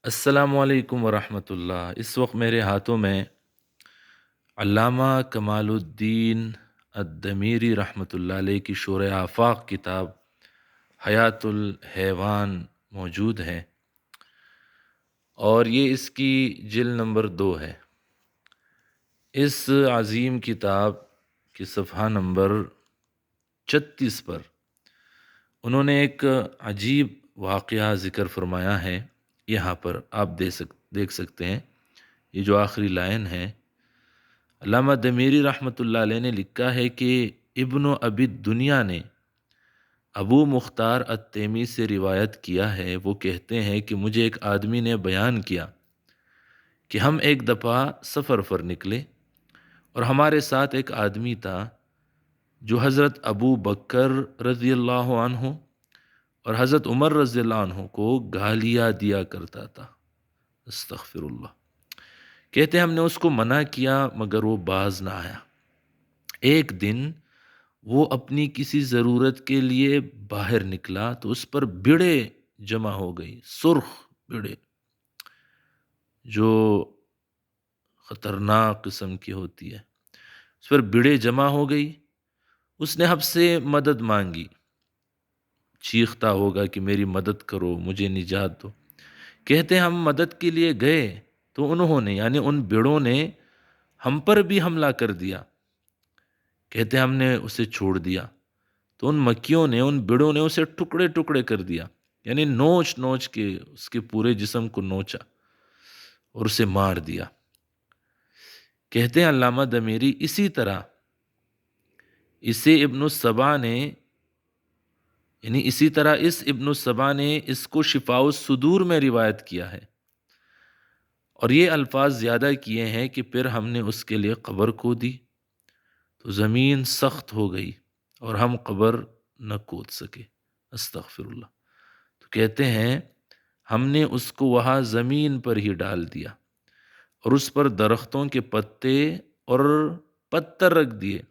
السلام علیکم ورحمۃ اللہ۔ اس وقت میرے ہاتھوں میں علامہ کمال الدین الدمیری رحمۃ اللہ علیہ کی شورۂ آفاق کتاب حیات الحیوان موجود ہے، اور یہ اس کی جلد نمبر 2 ہے۔ اس عظیم کتاب کی صفحہ نمبر 36 پر انہوں نے ایک عجیب واقعہ ذکر فرمایا ہے۔ یہاں پر آپ دیکھ سکتے ہیں، یہ جو آخری لائن ہے، علامہ دمیری رحمۃ اللہ علیہ نے لکھا ہے کہ ابن ابی دنیا نے ابو مختار التیمی سے روایت کیا ہے، وہ کہتے ہیں کہ مجھے ایک آدمی نے بیان کیا کہ ہم ایک دفعہ سفر پر نکلے اور ہمارے ساتھ ایک آدمی تھا جو حضرت ابو بکر رضی اللہ عنہ اور حضرت عمر رضی اللہ عنہ کو گالیاں دیا کرتا تھا۔ استغفر اللہ۔ کہتے ہیں ہم نے اس کو منع کیا مگر وہ باز نہ آیا۔ ایک دن وہ اپنی کسی ضرورت کے لیے باہر نکلا تو اس پر بڑے جمع ہو گئی، سرخ بڑے جو خطرناک قسم کی ہوتی ہے، اس پر بڑے جمع ہو گئی۔ اس نے ہم سے مدد مانگی، چیختا ہوگا کہ میری مدد کرو، مجھے نجات دو۔ کہتے ہیں ہم مدد کے لیے گئے تو انہوں نے یعنی ان بڑوں نے ہم پر بھی حملہ کر دیا۔ کہتے ہیں ہم نے اسے چھوڑ دیا تو ان مکیوں نے، ان بڑوں نے اسے ٹکڑے ٹکڑے کر دیا، یعنی نوچ نوچ کے اس کے پورے جسم کو نوچا اور اسے مار دیا۔ کہتے ہیں علامہ دمیری اسی طرح اسے ابن السبا نے اسی طرح اس ابن السبا نے اس کو شفاء الصدور میں روایت کیا ہے، اور یہ الفاظ زیادہ کیے ہیں کہ پھر ہم نے اس کے لیے قبر کھو دی تو زمین سخت ہو گئی اور ہم قبر نہ کھود سکے۔ استغفر اللہ۔ تو کہتے ہیں ہم نے اس کو وہاں زمین پر ہی ڈال دیا اور اس پر درختوں کے پتے اور پتھر رکھ دیے۔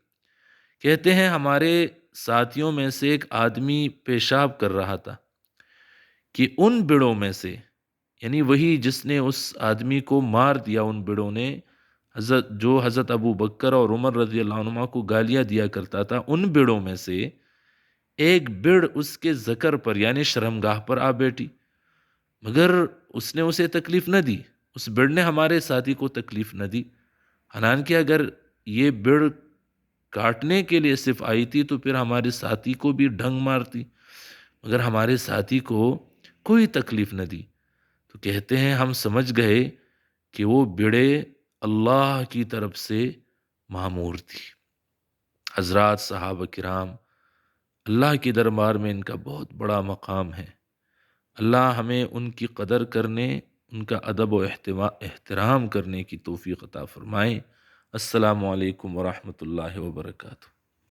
کہتے ہیں ہمارے ساتھیوں میں سے ایک آدمی پیشاب کر رہا تھا کہ ان بڑوں میں سے، یعنی وہی جس نے اس آدمی کو مار دیا، ان بڑوں نے جو حضرت ابو بکر اور عمر رضی اللہ عنہ کو گالیاں دیا کرتا تھا، ان بڑوں میں سے ایک بڑ اس کے ذکر پر یعنی شرمگاہ پر آ بیٹھی، مگر اس نے اسے تکلیف نہ دی، اس بڑ نے ہمارے ساتھی کو تکلیف نہ دی۔ حالانکہ اگر یہ بڑ کاٹنے کے لیے صرف آئی تھی تو پھر ہمارے ساتھی کو بھی ڈھنگ مارتی، مگر ہمارے ساتھی کو کوئی تکلیف نہ دی۔ تو کہتے ہیں ہم سمجھ گئے کہ وہ بڑے اللہ کی طرف سے معمور تھی۔ حضرات صحابہ کرام، اللہ کی دربار میں ان کا بہت بڑا مقام ہے۔ اللہ ہمیں ان کی قدر کرنے، ان کا ادب و احترام کرنے کی توفیق عطا فرمائے۔ السلام علیکم ورحمۃ اللہ وبرکاتہ۔